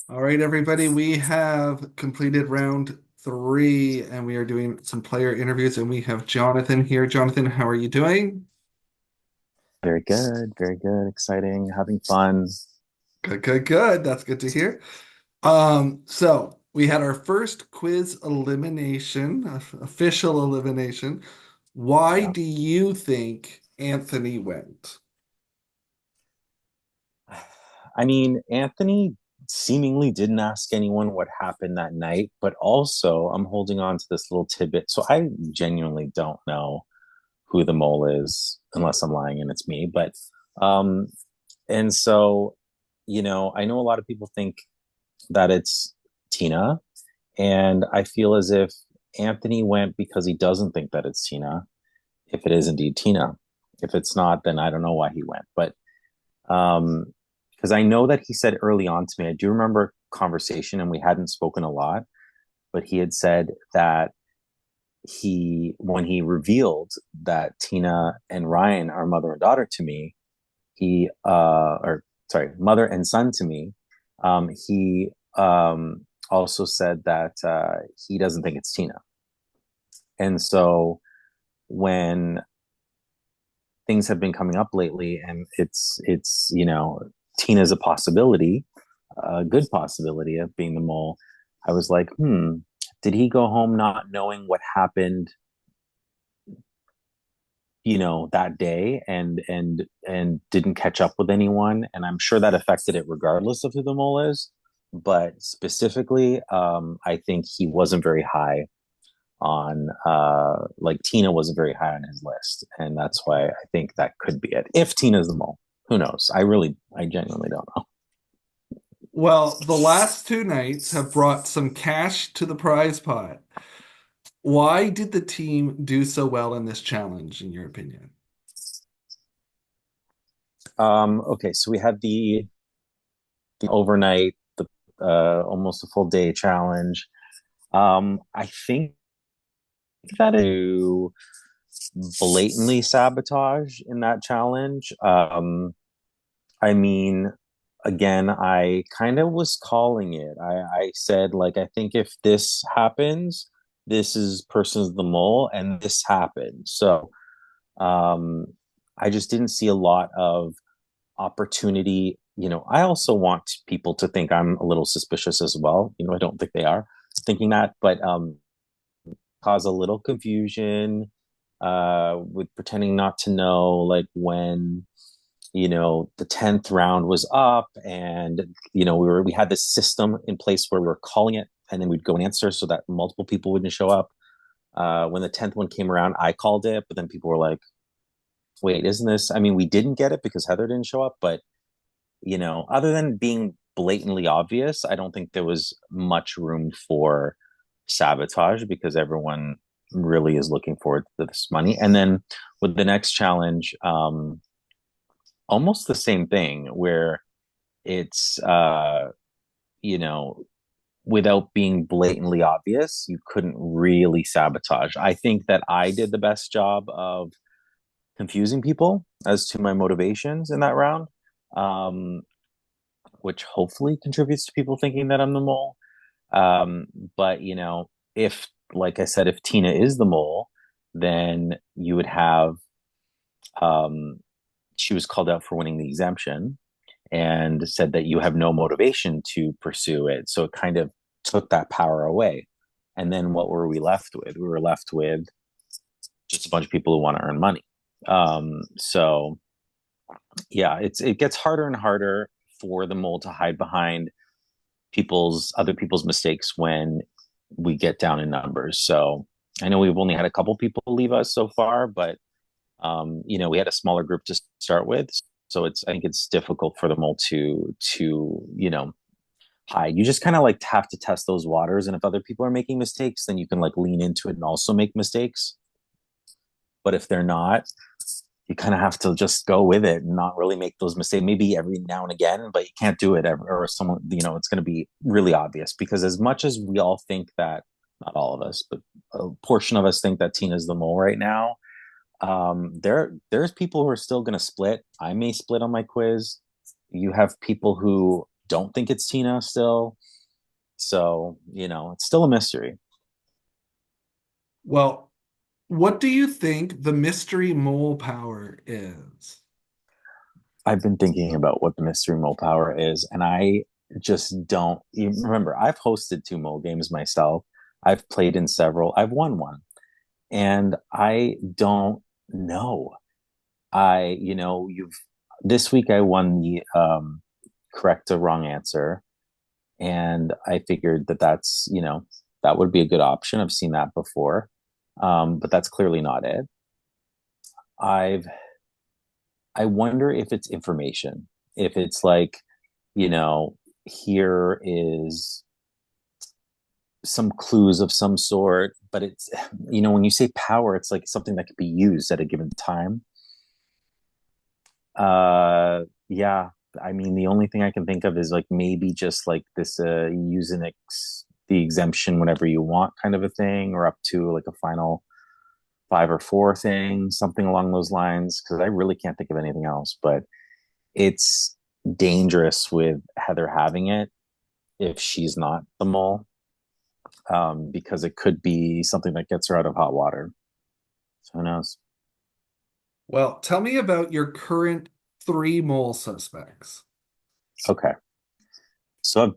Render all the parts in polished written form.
All right, everybody, we have completed round three and we are doing some player interviews and we have Jonathan here. Jonathan, how are you doing? Very good, very good, exciting, having fun. Good, good, good. That's good to hear. So we had our first quiz elimination, official elimination. Why Yeah. do you think Anthony went? I mean, Anthony seemingly didn't ask anyone what happened that night, but also I'm holding on to this little tidbit. So I genuinely don't know who the mole is, unless I'm lying and it's me. But um, and so, I know a lot of people think that it's Tina, and I feel as if Anthony went because he doesn't think that it's Tina, if it is indeed Tina. If it's not, then I don't know why he went. But um, because I know that he said early on to me, I do remember a conversation and we hadn't spoken a lot, but he had said that when he revealed that Tina and Ryan are mother and daughter to me, or sorry, mother and son to me, he also said that he doesn't think it's Tina. And so when things have been coming up lately and it's Tina's a possibility, a good possibility of being the mole. I was like, did he go home not knowing what happened, that day, and didn't catch up with anyone? And I'm sure that affected it regardless of who the mole is. But specifically, I think he wasn't very high on like Tina wasn't very high on his list. And that's why I think that could be it. If Tina's the mole. Who knows? I genuinely don't know. Well, the last two nights have brought some cash to the prize pot. Why did the team do so well in this challenge, in your opinion? Okay, so we had the overnight, the almost a full day challenge. I think that to blatantly sabotage in that challenge. I mean, again, I kind of was calling it. I said, like, I think if this happens, this is person's the mole, and this happened. So um, I just didn't see a lot of opportunity. I also want people to think I'm a little suspicious as well. I don't think they are thinking that, but cause a little confusion with pretending not to know, like when the 10th round was up, and we had this system in place where we were calling it and then we'd go and answer so that multiple people wouldn't show up. When the 10th one came around, I called it, but then people were like, wait, isn't this, I mean, we didn't get it because Heather didn't show up, but other than being blatantly obvious, I don't think there was much room for sabotage because everyone really is looking forward to this money. And then with the next challenge, almost the same thing where it's you know without being blatantly obvious, you couldn't really sabotage. I think that I did the best job of confusing people as to my motivations in that round, um, which hopefully contributes to people thinking that I'm the mole. um, but if, like I said, if Tina is the mole, then you would have, um, she was called out for winning the exemption and said that you have no motivation to pursue it. So it kind of took that power away. And then what were we left with? We were left with just a bunch of people who want to earn money. So yeah, it gets harder and harder for the mole to hide behind other people's mistakes when we get down in numbers. So I know we've only had a couple people leave us so far, but we had a smaller group to start with. So I think it's difficult for the mole to hide. You just kind of like have to test those waters. And if other people are making mistakes, then you can like lean into it and also make mistakes. But if they're not, you kind of have to just go with it and not really make those mistakes. Maybe every now and again, but you can't do it ever. Or someone, it's going to be really obvious because as much as we all think that, not all of us, but a portion of us think that Tina's the mole right now, there's people who are still going to split. I may split on my quiz. You have people who don't think it's Tina still. So, it's still a mystery. Well, what do you think the mystery mole power is? I've been thinking about what the mystery mole power is, and I just don't even remember. I've hosted two mole games myself. I've played in several. I've won one, and I don't know. You've this week I won the correct or wrong answer, and I figured that that would be a good option. I've seen that before, but that's clearly not it. I've I wonder if it's information, if it's like, you know, here is some clues of some sort, but it's, when you say power, it's like something that could be used at a given time. Yeah, I mean, the only thing I can think of is like maybe just like this, the exemption whenever you want kind of a thing, or up to like a final five or four thing, something along those lines. Cause I really can't think of anything else, but it's dangerous with Heather having it if she's not the mole, because it could be something that gets her out of hot water. So who knows? Well, tell me about your current three mole suspects. Okay. So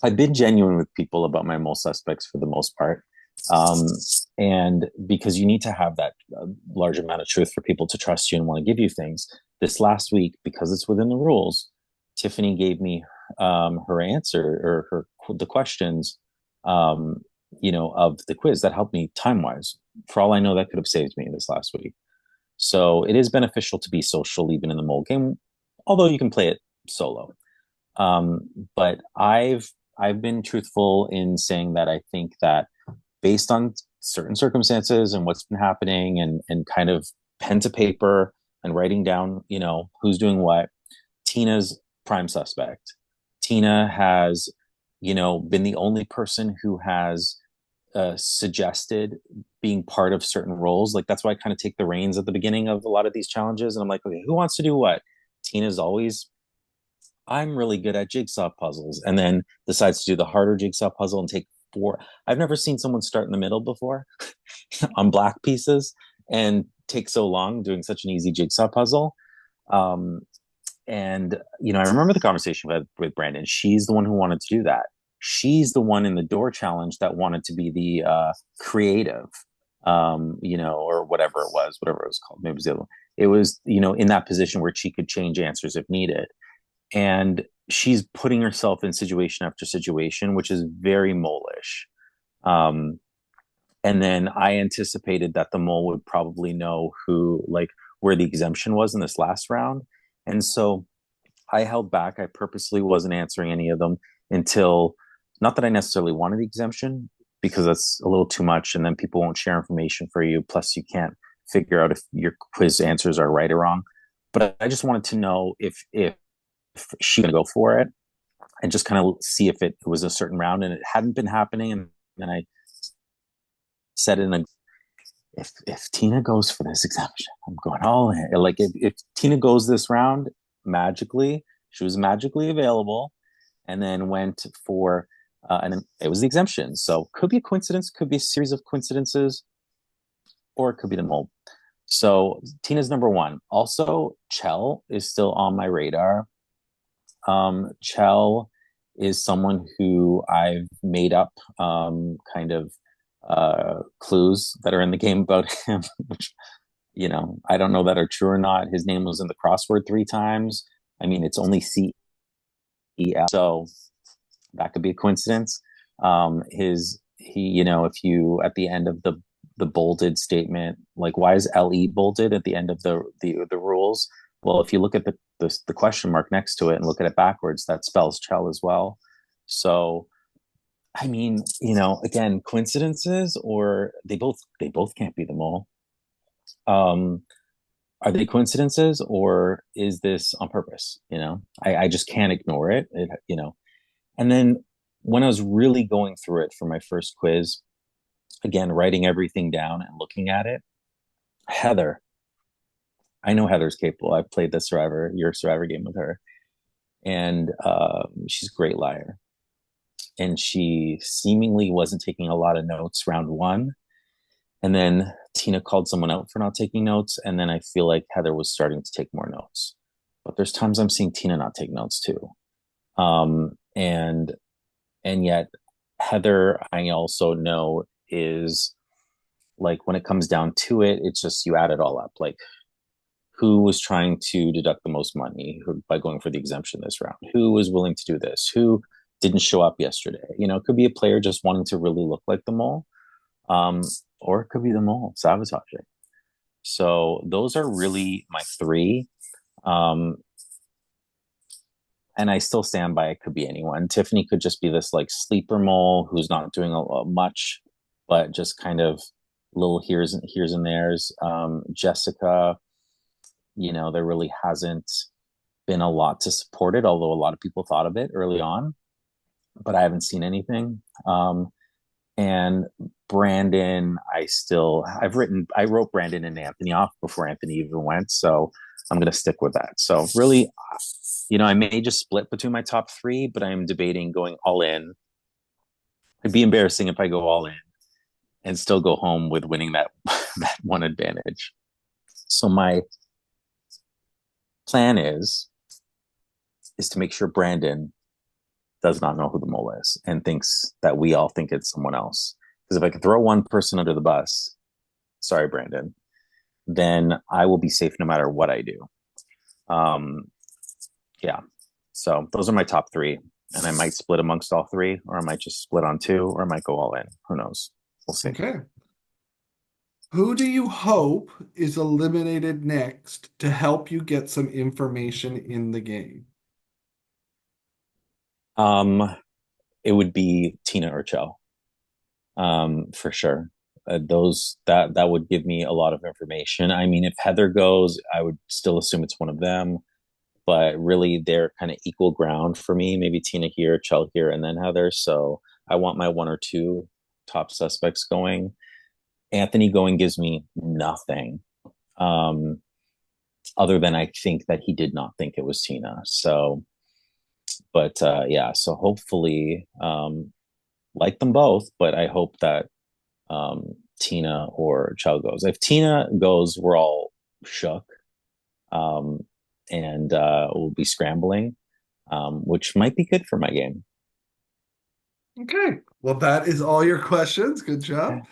I've been genuine with people about my mole suspects for the most part. Um, and because you need to have that large amount of truth for people to trust you and want to give you things. This last week, because it's within the rules, Tiffany gave me her answer or the questions, um, of the quiz that helped me time wise. For all I know, that could have saved me this last week. So it is beneficial to be social even in the mole game, although you can play it solo. Um, but I've been truthful in saying that I think that based on certain circumstances and what's been happening, and kind of pen to paper and writing down, who's doing what, Tina's prime suspect. Tina has, been the only person who has suggested being part of certain roles. Like that's why I kind of take the reins at the beginning of a lot of these challenges. And I'm like, okay, who wants to do what? Tina's always, I'm really good at jigsaw puzzles, and then decides to do the harder jigsaw puzzle and take four. I've never seen someone start in the middle before on black pieces and take so long doing such an easy jigsaw puzzle. Um, and I remember the conversation with Brandon. She's the one who wanted to do that. She's the one in the door challenge that wanted to be the creative, or whatever it was called. Maybe it was the other one. It was, in that position where she could change answers if needed. And she's putting herself in situation after situation, which is very mole-ish. Um, and then I anticipated that the mole would probably know where the exemption was in this last round. And so I held back. I purposely wasn't answering any of them until, not that I necessarily wanted the exemption, because that's a little too much. And then people won't share information for you. Plus, you can't figure out if your quiz answers are right or wrong. But I just wanted to know if she would go for it and just kind of see if it was a certain round, and it hadn't been happening. And then I said in a, if Tina goes for this exemption, I'm going all in. Like if Tina goes this round, magically, she was magically available, and then went for, and it was the exemption. So could be a coincidence, could be a series of coincidences, or it could be the mole. So Tina's number one. Also, Chell is still on my radar. Chell is someone who I've made up kind of clues that are in the game about him, which, I don't know that are true or not. His name was in the crossword three times. I mean, it's only CEL, so that could be a coincidence. If you at the end of the bolded statement, like why is LE bolded at the end of the rules? Well, if you look at the question mark next to it and look at it backwards, that spells Chell as well. So, I mean, again, coincidences, or they both can't be the mole. Um, are they coincidences, or is this on purpose? I just can't ignore it. And then when I was really going through it for my first quiz, again, writing everything down and looking at it, Heather, I know Heather's capable. I've played your Survivor game with her. and she's a great liar. And she seemingly wasn't taking a lot of notes round one. And then Tina called someone out for not taking notes. And then I feel like Heather was starting to take more notes. But there's times I'm seeing Tina not take notes too. And yet Heather, I also know is like when it comes down to it, it's just you add it all up. Like who was trying to deduct the most money by going for the exemption this round? Who was willing to do this? Who didn't show up yesterday? You know, it could be a player just wanting to really look like the mole, um, or it could be the mole sabotaging. So those are really my three. Um, and I still stand by it could be anyone. Tiffany could just be this like sleeper mole who's not doing much, but just kind of little here's and there's. Jessica, you know, there really hasn't been a lot to support it, although a lot of people thought of it early on, but I haven't seen anything. And Brandon, I wrote Brandon and Anthony off before Anthony even went, so I'm gonna stick with that. So really, you know, I may just split between my top three, but I'm debating going all in. It'd be embarrassing if I go all in and still go home with winning that that one advantage. So my plan is to make sure Brandon does not know who the mole is and thinks that we all think it's someone else. Because if I can throw one person under the bus, sorry, Brandon, then I will be safe no matter what I do. Um, yeah. So those are my top three. And I might split amongst all three, or I might just split on two, or I might go all in. Who knows? We'll see. Okay. Who do you hope is eliminated next to help you get some information in the game? Um, it would be Tina Urchel, for sure. Those that would give me a lot of information. I mean, if Heather goes, I would still assume it's one of them, but really they're kind of equal ground for me. Maybe Tina here, Chell here, and then Heather. So I want my one or two top suspects going. Anthony going gives me nothing, um, other than I think that he did not think it was Tina. So, but yeah, so hopefully, like them both, but I hope that Tina or Chell goes. If Tina goes, we're all shook, um, and we'll be scrambling, which might be good for my game. Okay. Well, that is all your questions. Good Okay. job.